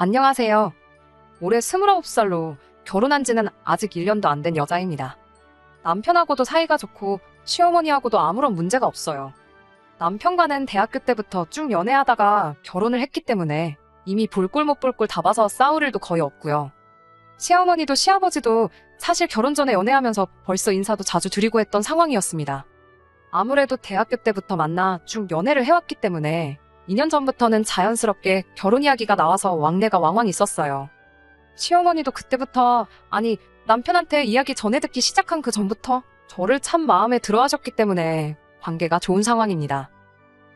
안녕하세요. 올해 29살로 결혼한 지는 아직 1년도 안 된 여자입니다. 남편하고도 사이가 좋고 시어머니하고도 아무런 문제가 없어요. 남편과는 대학교 때부터 쭉 연애하다가 결혼을 했기 때문에 이미 볼 꼴 못 볼 꼴 다 봐서 싸울 일도 거의 없고요. 시어머니도 시아버지도 사실 결혼 전에 연애하면서 벌써 인사도 자주 드리고 했던 상황이었습니다. 아무래도 대학교 때부터 만나 쭉 연애를 해왔기 때문에 2년 전부터는 자연스럽게 결혼 이야기가 나와서 왕래가 왕왕 있었어요. 시어머니도 그때부터, 아니, 남편한테 이야기 전해 듣기 시작한 그 전부터 저를 참 마음에 들어 하셨기 때문에 관계가 좋은 상황입니다.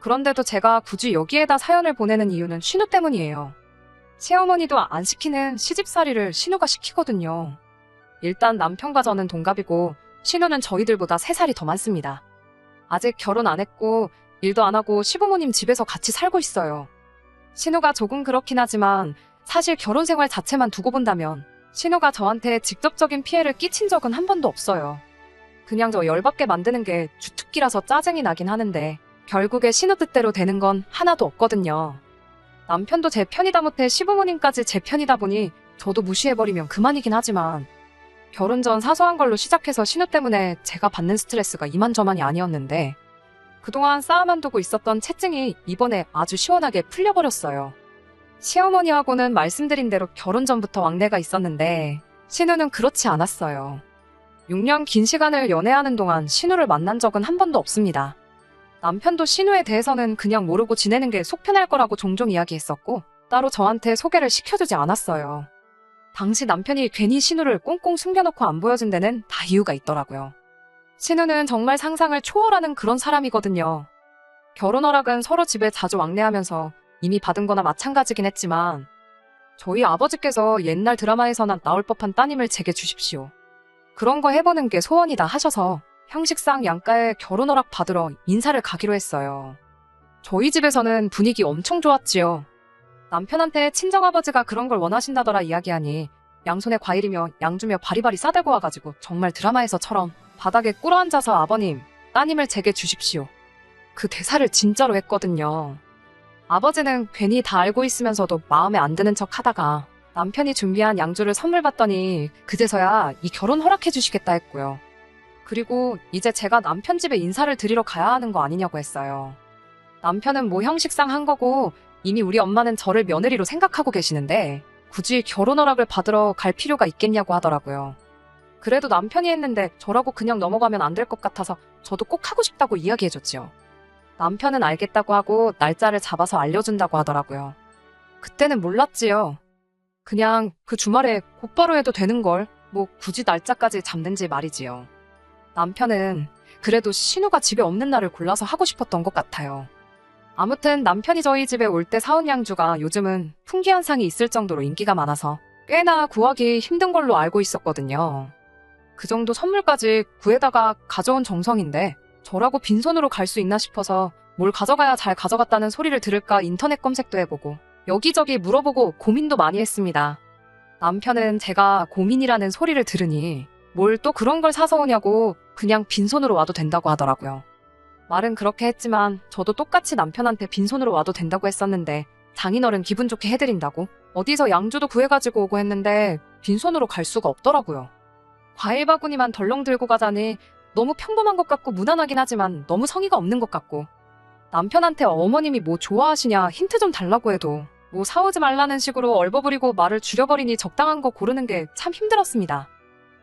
그런데도 제가 굳이 여기에다 사연을 보내는 이유는 신우 때문이에요. 시어머니도 안 시키는 시집살이를 신우가 시키거든요. 일단 남편과 저는 동갑이고 신우는 저희들보다 3살이 더 많습니다. 아직 결혼 안 했고 일도 안 하고 시부모님 집에서 같이 살고 있어요. 신우가 조금 그렇긴 하지만 사실 결혼 생활 자체만 두고 본다면 신우가 저한테 직접적인 피해를 끼친 적은 한 번도 없어요. 그냥 저 열받게 만드는 게 주특기라서 짜증이 나긴 하는데 결국에 신우 뜻대로 되는 건 하나도 없거든요. 남편도 제 편이다 못해 시부모님까지 제 편이다 보니 저도 무시해버리면 그만이긴 하지만 결혼 전 사소한 걸로 시작해서 신우 때문에 제가 받는 스트레스가 이만저만이 아니었는데 그동안 쌓아만 두고 있었던 채증이 이번에 아주 시원하게 풀려버렸어요. 시어머니하고는 말씀드린 대로 결혼 전부터 왕래가 있었는데 신우는 그렇지 않았어요. 6년 긴 시간을 연애하는 동안 신우를 만난 적은 한 번도 없습니다. 남편도 신우에 대해서는 그냥 모르고 지내는 게 속 편할 거라고 종종 이야기했었고 따로 저한테 소개를 시켜주지 않았어요. 당시 남편이 괜히 신우를 꽁꽁 숨겨놓고 안 보여준 데는 다 이유가 있더라고요. 신우는 정말 상상을 초월하는 그런 사람이거든요. 결혼 허락은 서로 집에 자주 왕래하면서 이미 받은 거나 마찬가지긴 했지만 저희 아버지께서 옛날 드라마에서나 나올 법한 따님을 제게 주십시오. 그런 거 해보는 게 소원이다 하셔서 형식상 양가에 결혼 허락 받으러 인사를 가기로 했어요. 저희 집에서는 분위기 엄청 좋았지요. 남편한테 친정아버지가 그런 걸 원하신다더라 이야기하니 양손에 과일이며 양주며 바리바리 싸들고 와가지고 정말 드라마에서처럼 바닥에 꿇어앉아서 아버님, 따님을 제게 주십시오. 그 대사를 진짜로 했거든요. 아버지는 괜히 다 알고 있으면서도 마음에 안 드는 척 하다가 남편이 준비한 양주를 선물 받더니 그제서야 이 결혼 허락해 주시겠다 했고요. 그리고 이제 제가 남편 집에 인사를 드리러 가야 하는 거 아니냐고 했어요. 남편은 뭐 형식상 한 거고 이미 우리 엄마는 저를 며느리로 생각하고 계시는데 굳이 결혼 허락을 받으러 갈 필요가 있겠냐고 하더라고요. 그래도 남편이 했는데 저라고 그냥 넘어가면 안 될 것 같아서 저도 꼭 하고 싶다고 이야기해줬지요. 남편은 알겠다고 하고 날짜를 잡아서 알려준다고 하더라고요. 그때는 몰랐지요. 그냥 그 주말에 곧바로 해도 되는걸 뭐 굳이 날짜까지 잡는지 말이지요. 남편은 그래도 신우가 집에 없는 날을 골라서 하고 싶었던 것 같아요. 아무튼 남편이 저희 집에 올 때 사온 양주가 요즘은 풍기현상이 있을 정도로 인기가 많아서 꽤나 구하기 힘든 걸로 알고 있었거든요. 그 정도 선물까지 구해다가 가져온 정성인데 저라고 빈손으로 갈 수 있나 싶어서 뭘 가져가야 잘 가져갔다는 소리를 들을까 인터넷 검색도 해보고 여기저기 물어보고 고민도 많이 했습니다. 남편은 제가 고민이라는 소리를 들으니 뭘 또 그런 걸 사서 오냐고 그냥 빈손으로 와도 된다고 하더라고요. 말은 그렇게 했지만 저도 똑같이 남편한테 빈손으로 와도 된다고 했었는데 장인어른 기분 좋게 해드린다고 어디서 양주도 구해가지고 오고 했는데 빈손으로 갈 수가 없더라고요. 과일 바구니만 덜렁 들고 가자니 너무 평범한 것 같고 무난하긴 하지만 너무 성의가 없는 것 같고 남편한테 어머님이 뭐 좋아하시냐 힌트 좀 달라고 해도 뭐 사오지 말라는 식으로 얼버무리고 말을 줄여버리니 적당한 거 고르는 게 참 힘들었습니다.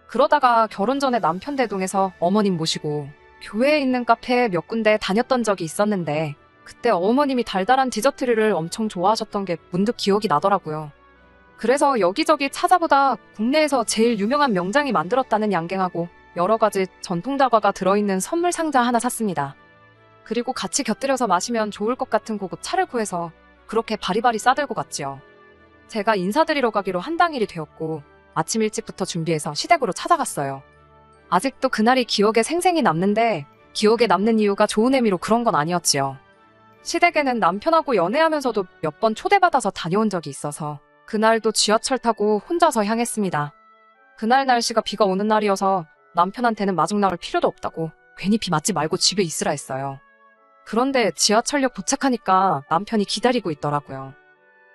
그러다가 결혼 전에 남편 대동해서 어머님 모시고 교회에 있는 카페 몇 군데 다녔던 적이 있었는데 그때 어머님이 달달한 디저트류를 엄청 좋아하셨던 게 문득 기억이 나더라고요. 그래서 여기저기 찾아보다 국내에서 제일 유명한 명장이 만들었다는 양갱하고 여러 가지 전통 다과가 들어있는 선물 상자 하나 샀습니다. 그리고 같이 곁들여서 마시면 좋을 것 같은 고급 차를 구해서 그렇게 바리바리 싸들고 갔지요. 제가 인사드리러 가기로 한 당일이 되었고 아침 일찍부터 준비해서 시댁으로 찾아갔어요. 아직도 그날이 기억에 생생히 남는데 기억에 남는 이유가 좋은 의미로 그런 건 아니었지요. 시댁에는 남편하고 연애하면서도 몇 번 초대받아서 다녀온 적이 있어서 그날도 지하철 타고 혼자서 향했습니다. 그날 날씨가 비가 오는 날이어서 남편한테는 마중 나올 필요도 없다고 괜히 비 맞지 말고 집에 있으라 했어요. 그런데 지하철역 도착하니까 남편이 기다리고 있더라고요.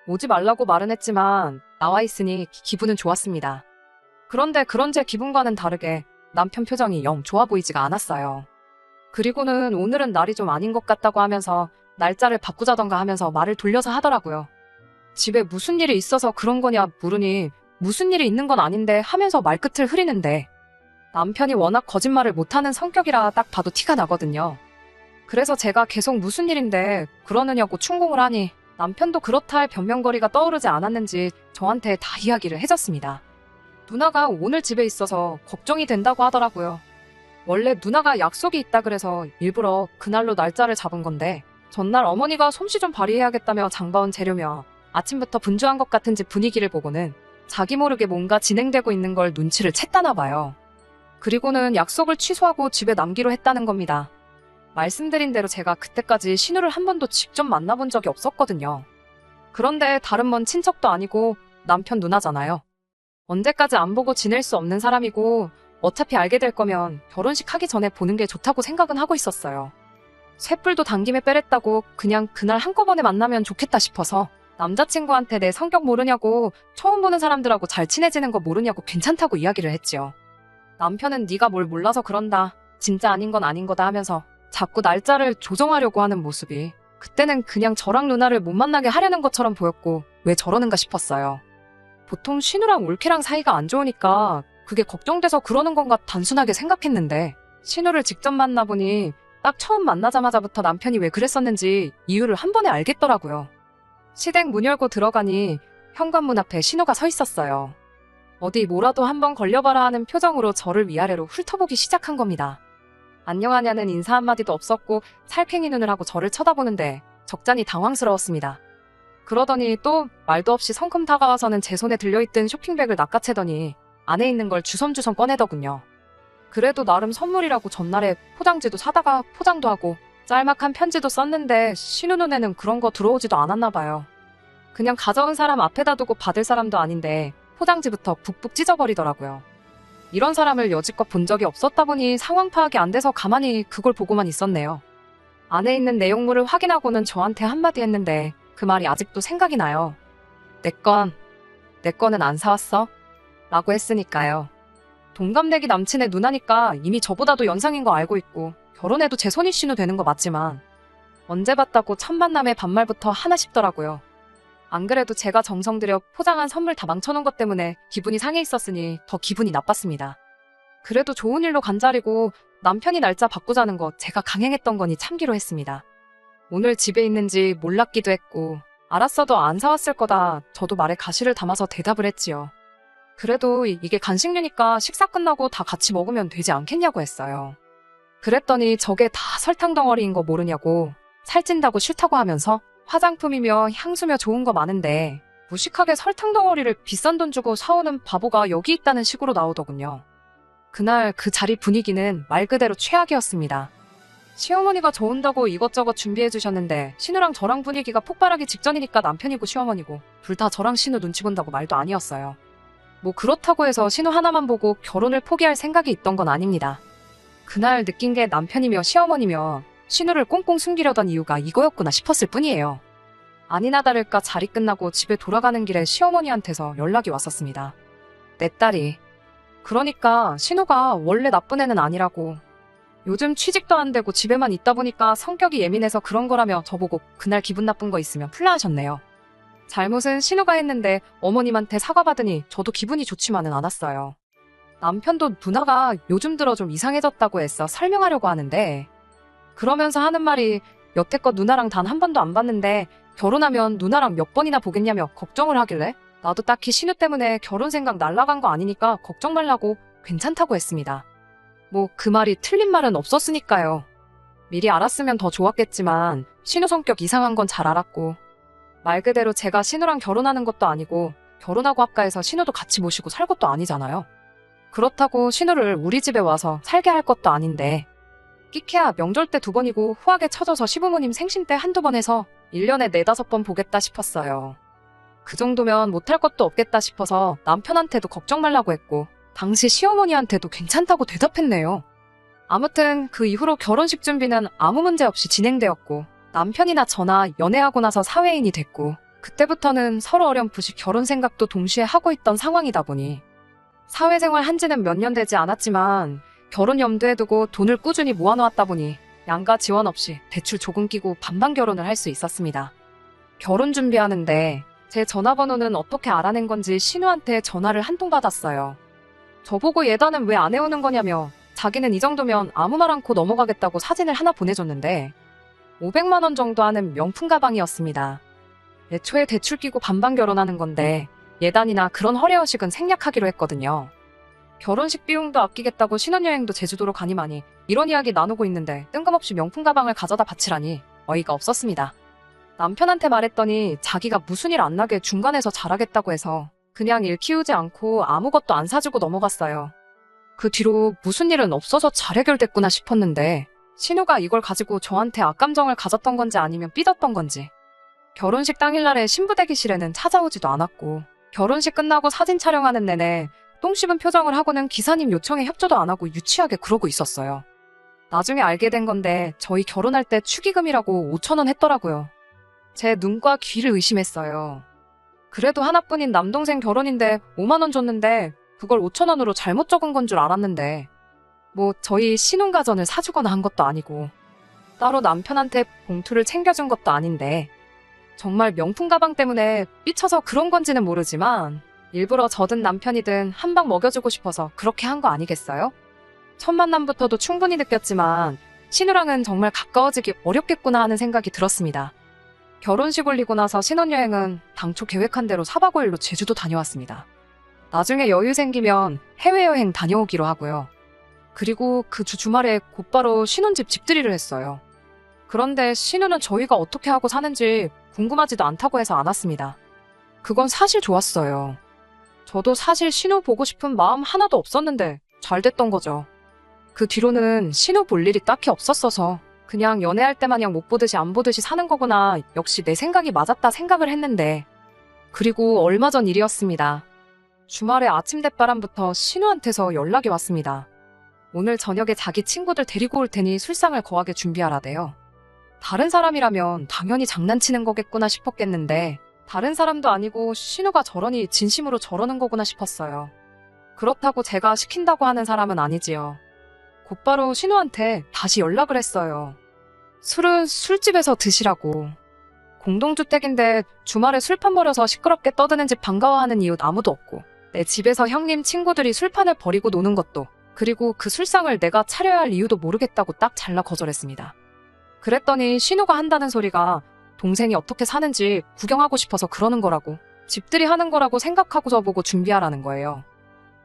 오지 말라고 말은 했지만 나와 있으니 기분은 좋았습니다. 그런데 그런 제 기분과는 다르게 남편 표정이 영 좋아 보이지가 않았어요. 그리고는 오늘은 날이 좀 아닌 것 같다고 하면서 날짜를 바꾸자던가 하면서 말을 돌려서 하더라고요. 집에 무슨 일이 있어서 그런 거냐 물으니 무슨 일이 있는 건 아닌데 하면서 말끝을 흐리는데 남편이 워낙 거짓말을 못하는 성격이라 딱 봐도 티가 나거든요. 그래서 제가 계속 무슨 일인데 그러느냐고 충고를 하니 남편도 그렇다 할 변명거리가 떠오르지 않았는지 저한테 다 이야기를 해줬습니다. 누나가 오늘 집에 있어서 걱정이 된다고 하더라고요. 원래 누나가 약속이 있다 그래서 일부러 그날로 날짜를 잡은 건데 전날 어머니가 솜씨 좀 발휘해야겠다며 장봐온 재료며 아침부터 분주한 것 같은 집 분위기를 보고는 자기 모르게 뭔가 진행되고 있는 걸 눈치를 챘다나 봐요. 그리고는 약속을 취소하고 집에 남기로 했다는 겁니다. 말씀드린 대로 제가 그때까지 신우를 한 번도 직접 만나본 적이 없었거든요. 그런데 다른 먼 친척도 아니고 남편 누나잖아요. 언제까지 안 보고 지낼 수 없는 사람이고 어차피 알게 될 거면 결혼식 하기 전에 보는 게 좋다고 생각은 하고 있었어요. 쇳불도 당김에 빼랬다고 그냥 그날 한꺼번에 만나면 좋겠다 싶어서 남자친구한테 내 성격 모르냐고 처음 보는 사람들하고 잘 친해지는 거 모르냐고 괜찮다고 이야기를 했지요. 남편은 네가 뭘 몰라서 그런다. 진짜 아닌 건 아닌 거다 하면서 자꾸 날짜를 조정하려고 하는 모습이 그때는 그냥 저랑 누나를 못 만나게 하려는 것처럼 보였고 왜 저러는가 싶었어요. 보통 신우랑 올케랑 사이가 안 좋으니까 그게 걱정돼서 그러는 건가 단순하게 생각했는데 신우를 직접 만나보니 딱 처음 만나자마자부터 남편이 왜 그랬었는지 이유를 한 번에 알겠더라고요. 시댁 문 열고 들어가니 현관문 앞에 신우가 서 있었어요. 어디 뭐라도 한번 걸려봐라 하는 표정으로 저를 위아래로 훑어보기 시작한 겁니다. 안녕하냐는 인사 한마디도 없었고 살쾡이 눈을 하고 저를 쳐다보는데 적잖이 당황스러웠습니다. 그러더니 또 말도 없이 성큼 다가와서는 제 손에 들려있던 쇼핑백을 낚아채더니 안에 있는 걸 주섬주섬 꺼내더군요. 그래도 나름 선물이라고 전날에 포장지도 사다가 포장도 하고 짤막한 편지도 썼는데 신우 눈에는 그런 거 들어오지도 않았나 봐요. 그냥 가져온 사람 앞에다 두고 받을 사람도 아닌데 포장지부터 북북 찢어버리더라고요. 이런 사람을 여지껏 본 적이 없었다 보니 상황 파악이 안 돼서 가만히 그걸 보고만 있었네요. 안에 있는 내용물을 확인하고는 저한테 한마디 했는데 그 말이 아직도 생각이 나요. 내 거는 안 사왔어? 라고 했으니까요. 동갑내기 남친의 누나니까 이미 저보다도 연상인 거 알고 있고 결혼해도 제 손이 신우 되는 거 맞지만 언제 봤다고 첫 만남에 반말부터 하나 싶더라고요. 안 그래도 제가 정성 들여 포장한 선물 다 망쳐놓은 것 때문에 기분이 상해 있었으니 더 기분이 나빴습니다. 그래도 좋은 일로 간 자리고 남편이 날짜 바꾸자는 거 제가 강행했던 거니 참기로 했습니다. 오늘 집에 있는지 몰랐기도 했고 알았어도 안 사왔을 거다 저도 말에 가시를 담아서 대답을 했지요. 그래도 이게 간식류니까 식사 끝나고 다 같이 먹으면 되지 않겠냐고 했어요. 그랬더니 저게 다 설탕 덩어리인 거 모르냐고 살찐다고 싫다고 하면서 화장품이며 향수며 좋은 거 많은데 무식하게 설탕 덩어리를 비싼 돈 주고 사오는 바보가 여기 있다는 식으로 나오더군요. 그날 그 자리 분위기는 말 그대로 최악이었습니다. 시어머니가 저 온다고 이것저것 준비해 주셨는데 신우랑 저랑 분위기가 폭발하기 직전이니까 남편이고 시어머니고 둘 다 저랑 신우 눈치 본다고 말도 아니었어요. 뭐 그렇다고 해서 신우 하나만 보고 결혼을 포기할 생각이 있던 건 아닙니다. 그날 느낀 게 남편이며 시어머니며 신우를 꽁꽁 숨기려던 이유가 이거였구나 싶었을 뿐이에요. 아니나 다를까 자리 끝나고 집에 돌아가는 길에 시어머니한테서 연락이 왔었습니다. 내 딸이. 그러니까 신우가 원래 나쁜 애는 아니라고. 요즘 취직도 안 되고 집에만 있다 보니까 성격이 예민해서 그런 거라며 저보고 그날 기분 나쁜 거 있으면 풀라 하셨네요. 잘못은 신우가 했는데 어머님한테 사과받으니 저도 기분이 좋지만은 않았어요. 남편도 누나가 요즘 들어 좀 이상해졌다고 애써 설명하려고 하는데 그러면서 하는 말이 여태껏 누나랑 단 한 번도 안 봤는데 결혼하면 누나랑 몇 번이나 보겠냐며 걱정을 하길래 나도 딱히 신우 때문에 결혼 생각 날라간 거 아니니까 걱정 말라고 괜찮다고 했습니다. 뭐 그 말이 틀린 말은 없었으니까요. 미리 알았으면 더 좋았겠지만 신우 성격 이상한 건 잘 알았고 말 그대로 제가 신우랑 결혼하는 것도 아니고 결혼하고 합가해서 신우도 같이 모시고 살 것도 아니잖아요. 그렇다고 신우를 우리 집에 와서 살게 할 것도 아닌데 끼케야 명절 때 2번이고 후하게 쳐져서 시부모님 생신 때 한두 번 해서 1년에 4-5번 보겠다 싶었어요. 그 정도면 못할 것도 없겠다 싶어서 남편한테도 걱정 말라고 했고 당시 시어머니한테도 괜찮다고 대답했네요. 아무튼 그 이후로 결혼식 준비는 아무 문제 없이 진행되었고 남편이나 저나 연애하고 나서 사회인이 됐고 그때부터는 서로 어렴풋이 결혼 생각도 동시에 하고 있던 상황이다 보니 사회생활 한 지는 몇 년 되지 않았지만 결혼 염두에 두고 돈을 꾸준히 모아놓았다 보니 양가 지원 없이 대출 조금 끼고 반반 결혼을 할 수 있었습니다. 결혼 준비하는데 제 전화번호는 어떻게 알아낸 건지 신우한테 전화를 한 통 받았어요. 저보고 예단은 왜 안 해오는 거냐며 자기는 이 정도면 아무 말 않고 넘어가겠다고 사진을 하나 보내줬는데 500만 원 정도 하는 명품 가방이었습니다. 애초에 대출 끼고 반반 결혼하는 건데 예단이나 그런 허례허식은 생략하기로 했거든요. 결혼식 비용도 아끼겠다고 신혼여행도 제주도로 가니마니 이런 이야기 나누고 있는데 뜬금없이 명품 가방을 가져다 바치라니 어이가 없었습니다. 남편한테 말했더니 자기가 무슨 일 안 나게 중간에서 잘하겠다고 해서 그냥 일 키우지 않고 아무것도 안 사주고 넘어갔어요. 그 뒤로 무슨 일은 없어서 잘 해결됐구나 싶었는데 신우가 이걸 가지고 저한테 악감정을 가졌던 건지 아니면 삐졌던 건지 결혼식 당일날에 신부 대기실에는 찾아오지도 않았고 결혼식 끝나고 사진 촬영하는 내내 똥 씹은 표정을 하고는 기사님 요청에 협조도 안 하고 유치하게 그러고 있었어요. 나중에 알게 된 건데 저희 결혼할 때 축의금이라고 5,000원 했더라고요. 제 눈과 귀를 의심했어요. 그래도 하나뿐인 남동생 결혼인데 5만 원 줬는데 그걸 5,000원으로 잘못 적은 건 줄 알았는데 뭐 저희 신혼가전을 사주거나 한 것도 아니고 따로 남편한테 봉투를 챙겨준 것도 아닌데 정말 명품 가방 때문에 삐쳐서 그런 건지는 모르지만 일부러 저든 남편이든 한 방 먹여주고 싶어서 그렇게 한 거 아니겠어요? 첫 만남부터도 충분히 느꼈지만 신우랑은 정말 가까워지기 어렵겠구나 하는 생각이 들었습니다. 결혼식 올리고 나서 신혼여행은 당초 계획한 대로 4박 5일로 제주도 다녀왔습니다. 나중에 여유 생기면 해외여행 다녀오기로 하고요. 그리고 그 주말에 곧바로 신혼집 집들이를 했어요. 그런데 신우는 저희가 어떻게 하고 사는지 궁금하지도 않다고 해서 안 왔습니다. 그건 사실 좋았어요. 저도 사실 신우 보고 싶은 마음 하나도 없었는데 잘 됐던 거죠. 그 뒤로는 신우 볼 일이 딱히 없었어서 그냥 연애할 때 마냥 못 보듯이 안 보듯이 사는 거구나 역시 내 생각이 맞았다 생각을 했는데 그리고 얼마 전 일이었습니다. 주말에 아침 대바람부터 신우한테서 연락이 왔습니다. 오늘 저녁에 자기 친구들 데리고 올 테니 술상을 거하게 준비하라대요. 다른 사람이라면 당연히 장난치는 거겠구나 싶었겠는데 다른 사람도 아니고 신우가 저러니 진심으로 저러는 거구나 싶었어요. 그렇다고 제가 시킨다고 하는 사람은 아니지요. 곧바로 신우한테 다시 연락을 했어요. 술은 술집에서 드시라고. 공동주택인데 주말에 술판 버려서 시끄럽게 떠드는 집 반가워하는 이웃 아무도 없고 내 집에서 형님 친구들이 술판을 버리고 노는 것도 그리고 그 술상을 내가 차려야 할 이유도 모르겠다고 딱 잘라 거절했습니다. 그랬더니 신우가 한다는 소리가 동생이 어떻게 사는지 구경하고 싶어서 그러는 거라고 집들이 하는 거라고 생각하고 저보고 준비하라는 거예요.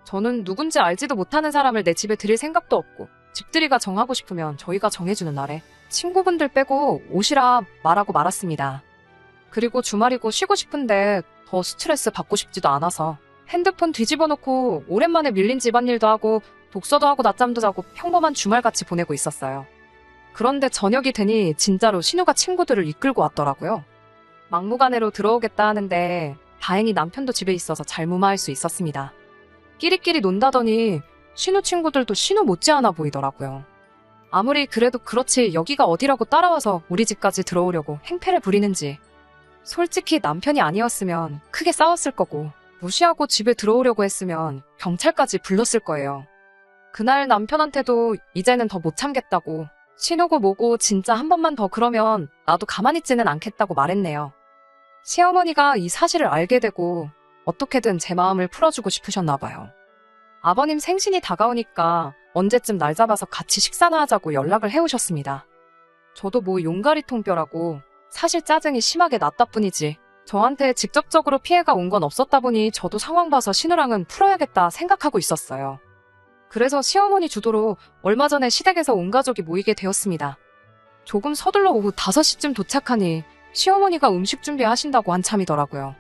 저는 누군지 알지도 못하는 사람을 내 집에 들일 생각도 없고 집들이가 정하고 싶으면 저희가 정해주는 날에 친구분들 빼고 오시라 말하고 말았습니다. 그리고 주말이고 쉬고 싶은데 더 스트레스 받고 싶지도 않아서 핸드폰 뒤집어 놓고 오랜만에 밀린 집안일도 하고 독서도 하고 낮잠도 자고 평범한 주말같이 보내고 있었어요. 그런데 저녁이 되니 진짜로 신우가 친구들을 이끌고 왔더라고요. 막무가내로 들어오겠다 하는데 다행히 남편도 집에 있어서 잘 무마할 수 있었습니다. 끼리끼리 논다더니 신우 친구들도 신우 못지않아 보이더라고요. 아무리 그래도 그렇지 여기가 어디라고 따라와서 우리 집까지 들어오려고 행패를 부리는지. 솔직히 남편이 아니었으면 크게 싸웠을 거고 무시하고 집에 들어오려고 했으면 경찰까지 불렀을 거예요. 그날 남편한테도 이제는 더 못 참겠다고 신우고 뭐고 진짜 한 번만 더 그러면 나도 가만히 있지는 않겠다고 말했네요. 시어머니가 이 사실을 알게 되고 어떻게든 제 마음을 풀어주고 싶으셨나 봐요. 아버님 생신이 다가오니까 언제쯤 날 잡아서 같이 식사나 하자고 연락을 해오셨습니다. 저도 뭐 용가리통뼈라고 사실 짜증이 심하게 났다 뿐이지 저한테 직접적으로 피해가 온 건 없었다 보니 저도 상황 봐서 신우랑은 풀어야겠다 생각하고 있었어요. 그래서 시어머니 주도로 얼마 전에 시댁에서 온 가족이 모이게 되었습니다. 조금 서둘러 오후 5시쯤 도착하니 시어머니가 음식 준비하신다고 한참이더라고요.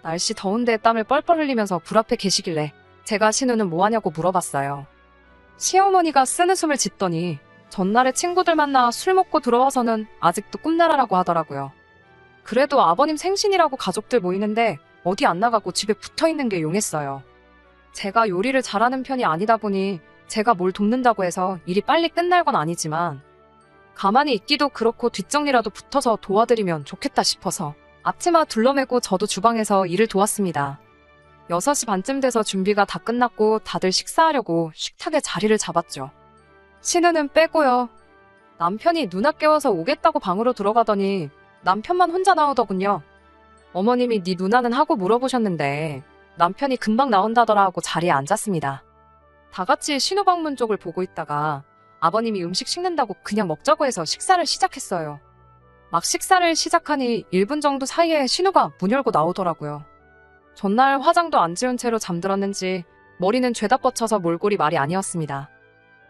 날씨 더운데 땀을 뻘뻘 흘리면서 불 앞에 계시길래 제가 신우는 뭐하냐고 물어봤어요. 시어머니가 쓰는숨을 짓더니 전날에 친구들 만나 술 먹고 들어와서는 아직도 꿈나라라고 하더라고요. 그래도 아버님 생신이라고 가족들 모이는데 어디 안 나가고 집에 붙어있는 게 용했어요. 제가 요리를 잘하는 편이 아니다 보니 제가 뭘 돕는다고 해서 일이 빨리 끝날 건 아니지만 가만히 있기도 그렇고 뒷정리라도 붙어서 도와드리면 좋겠다 싶어서 앞치마 둘러매고 저도 주방에서 일을 도왔습니다. 6시 반쯤 돼서 준비가 다 끝났고 다들 식사하려고 식탁에 자리를 잡았죠. 신우는 빼고요. 남편이 누나 깨워서 오겠다고 방으로 들어가더니 남편만 혼자 나오더군요. 어머님이 네 누나는 하고 물어보셨는데 남편이 금방 나온다더라 하고 자리에 앉았습니다. 다 같이 신우 방문 쪽을 보고 있다가 아버님이 음식 식는다고 그냥 먹자고 해서 식사를 시작했어요. 막 식사를 시작하니 1분 정도 사이에 신우가 문 열고 나오더라고요. 전날 화장도 안 지운 채로 잠들었는지 머리는 죄다 뻗쳐서 몰골이 말이 아니었습니다.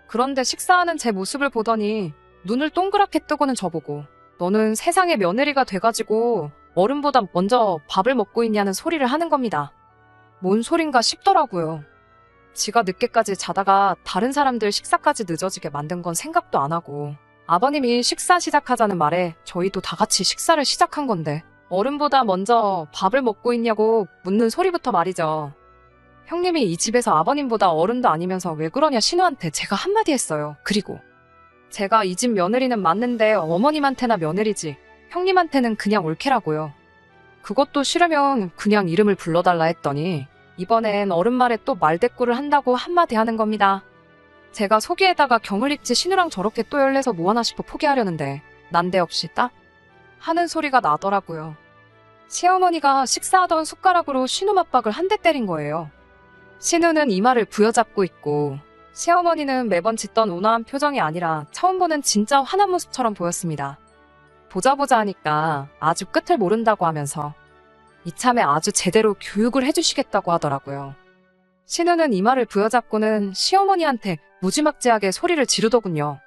그런데 식사하는 제 모습을 보더니 눈을 동그랗게 뜨고는 저보고 너는 세상의 며느리가 돼가지고 어른보다 먼저 밥을 먹고 있냐는 소리를 하는 겁니다. 뭔 소린가 싶더라고요. 지가 늦게까지 자다가 다른 사람들 식사까지 늦어지게 만든 건 생각도 안 하고 아버님이 식사 시작하자는 말에 저희도 다 같이 식사를 시작한 건데 어른보다 먼저 밥을 먹고 있냐고 묻는 소리부터 말이죠. 형님이 이 집에서 아버님보다 어른도 아니면서 왜 그러냐 신우한테 제가 한마디 했어요. 그리고 제가 이 집 며느리는 맞는데 어머님한테나 며느리지 형님한테는 그냥 올케라고요. 그것도 싫으면 그냥 이름을 불러달라 했더니 이번엔 어른 말에 또 말대꾸를 한다고 한마디 하는 겁니다. 제가 속이에다가 경을 입지 신우랑 저렇게 또 열내서 뭐하나 싶어 포기하려는데 난데없이 딱 하는 소리가 나더라고요. 시어머니가 식사하던 숟가락으로 신우 맞박을 한 대 때린 거예요. 신우는 이마를 부여잡고 있고 시어머니는 매번 짓던 온화한 표정이 아니라 처음 보는 진짜 화난 모습처럼 보였습니다. 보자 하니까 아주 끝을 모른다고 하면서 이참에 아주 제대로 교육을 해주시겠다고 하더라고요. 신우는 이마를 부여잡고는 시어머니한테 무지막지하게 소리를 지르더군요.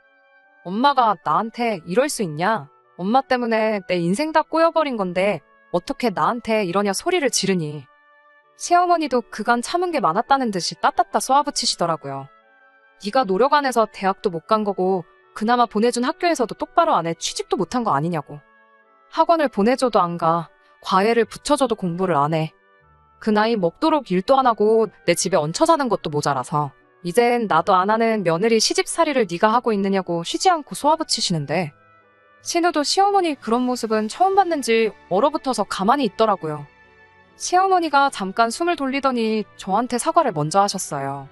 엄마가 나한테 이럴 수 있냐? 엄마 때문에 내 인생 다 꼬여버린 건데 어떻게 나한테 이러냐 소리를 지르니. 시어머니도 그간 참은 게 많았다는 듯이 따따따 쏘아붙이시더라고요. 네가 노력 안 해서 대학도 못 간 거고 그나마 보내준 학교에서도 똑바로 안 해 취직도 못한 거 아니냐고. 학원을 보내줘도 안 가. 과외를 붙여줘도 공부를 안 해. 그 나이 먹도록 일도 안 하고 내 집에 얹혀 사는 것도 모자라서 이젠 나도 안 하는 며느리 시집살이를 네가 하고 있느냐고 쉬지 않고 쏘아붙이시는데 신우도 시어머니 그런 모습은 처음 봤는지 얼어붙어서 가만히 있더라고요. 시어머니가 잠깐 숨을 돌리더니 저한테 사과를 먼저 하셨어요.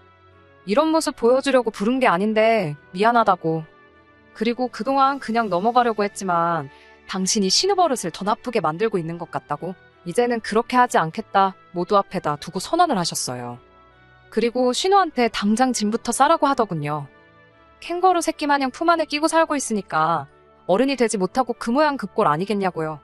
이런 모습 보여주려고 부른 게 아닌데 미안하다고. 그리고 그동안 그냥 넘어가려고 했지만 당신이 신우 버릇을 더 나쁘게 만들고 있는 것 같다고. 이제는 그렇게 하지 않겠다 모두 앞에다 두고 선언을 하셨어요. 그리고 신우한테 당장 짐부터 싸라고 하더군요. 캥거루 새끼 마냥 품 안에 끼고 살고 있으니까 어른이 되지 못하고 그 모양 그 꼴 아니겠냐고요.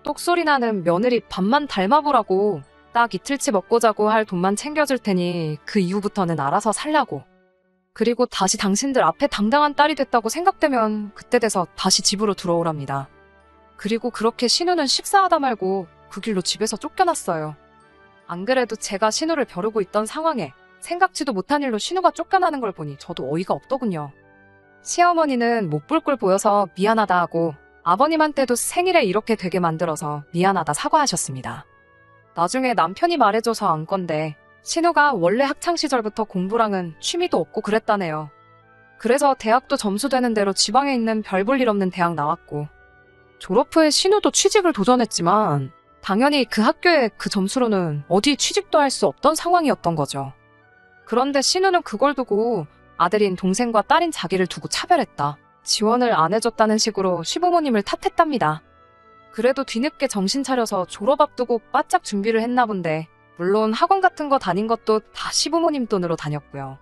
똑소리 나는 며느리 밥만 닮아보라고. 딱 이틀치 먹고 자고 할 돈만 챙겨줄 테니 그 이후부터는 알아서 살라고. 그리고 다시 당신들 앞에 당당한 딸이 됐다고 생각되면 그때 돼서 다시 집으로 들어오랍니다. 그리고 그렇게 신우는 식사하다 말고 그 길로 집에서 쫓겨났어요. 안 그래도 제가 신우를 벼르고 있던 상황에 생각지도 못한 일로 신우가 쫓겨나는 걸 보니 저도 어이가 없더군요. 시어머니는 못 볼 꼴 보여서 미안하다 하고 아버님한테도 생일에 이렇게 되게 만들어서 미안하다 사과하셨습니다. 나중에 남편이 말해줘서 안 건데 신우가 원래 학창시절부터 공부랑은 취미도 없고 그랬다네요. 그래서 대학도 점수 되는 대로 지방에 있는 별 볼 일 없는 대학 나왔고 졸업 후에 신우도 취직을 도전했지만 당연히 그 학교에 그 점수로는 어디 취직도 할 수 없던 상황이었던 거죠. 그런데 신우는 그걸 두고 아들인 동생과 딸인 자기를 두고 차별했다. 지원을 안 해줬다는 식으로 시부모님을 탓했답니다. 그래도 뒤늦게 정신 차려서 졸업 앞두고 바짝 준비를 했나 본데 물론 학원 같은 거 다닌 것도 다 시부모님 돈으로 다녔고요.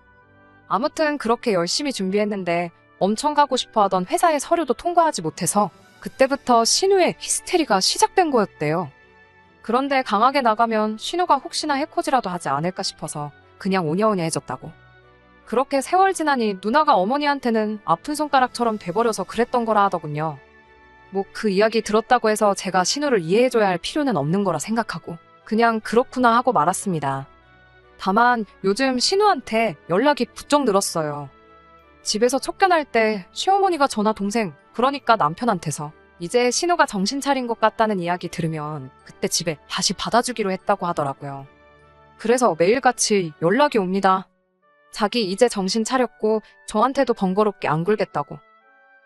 아무튼 그렇게 열심히 준비했는데 엄청 가고 싶어 하던 회사의 서류도 통과하지 못해서 그때부터 신우의 히스테리가 시작된 거였대요. 그런데 강하게 나가면 신우가 혹시나 해코지라도 하지 않을까 싶어서 그냥 오냐오냐해졌다고. 그렇게 세월 지나니 누나가 어머니한테는 아픈 손가락처럼 돼버려서 그랬던 거라 하더군요. 뭐 그 이야기 들었다고 해서 제가 신우를 이해해줘야 할 필요는 없는 거라 생각하고 그냥 그렇구나 하고 말았습니다. 다만 요즘 신우한테 연락이 부쩍 늘었어요. 집에서 쫓겨날 때 시어머니가 저나 동생, 그러니까 남편한테서 이제 신우가 정신 차린 것 같다는 이야기 들으면 그때 집에 다시 받아주기로 했다고 하더라고요. 그래서 매일같이 연락이 옵니다. 자기 이제 정신 차렸고 저한테도 번거롭게 안 굴겠다고.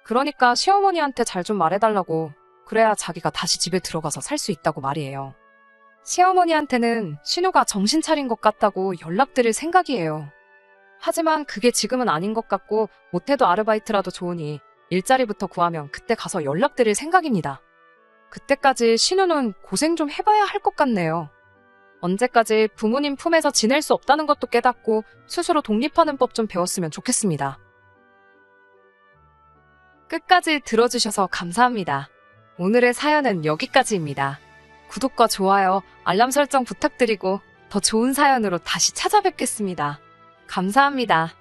그러니까 시어머니한테 잘 좀 말해달라고. 그래야 자기가 다시 집에 들어가서 살 수 있다고 말이에요. 시어머니한테는 신우가 정신 차린 것 같다고 연락드릴 생각이에요. 하지만 그게 지금은 아닌 것 같고 못해도 아르바이트라도 좋으니 일자리부터 구하면 그때 가서 연락드릴 생각입니다. 그때까지 신우는 고생 좀 해봐야 할 것 같네요. 언제까지 부모님 품에서 지낼 수 없다는 것도 깨닫고 스스로 독립하는 법 좀 배웠으면 좋겠습니다. 끝까지 들어주셔서 감사합니다. 오늘의 사연은 여기까지입니다. 구독과 좋아요, 알람 설정 부탁드리고 더 좋은 사연으로 다시 찾아뵙겠습니다. 감사합니다.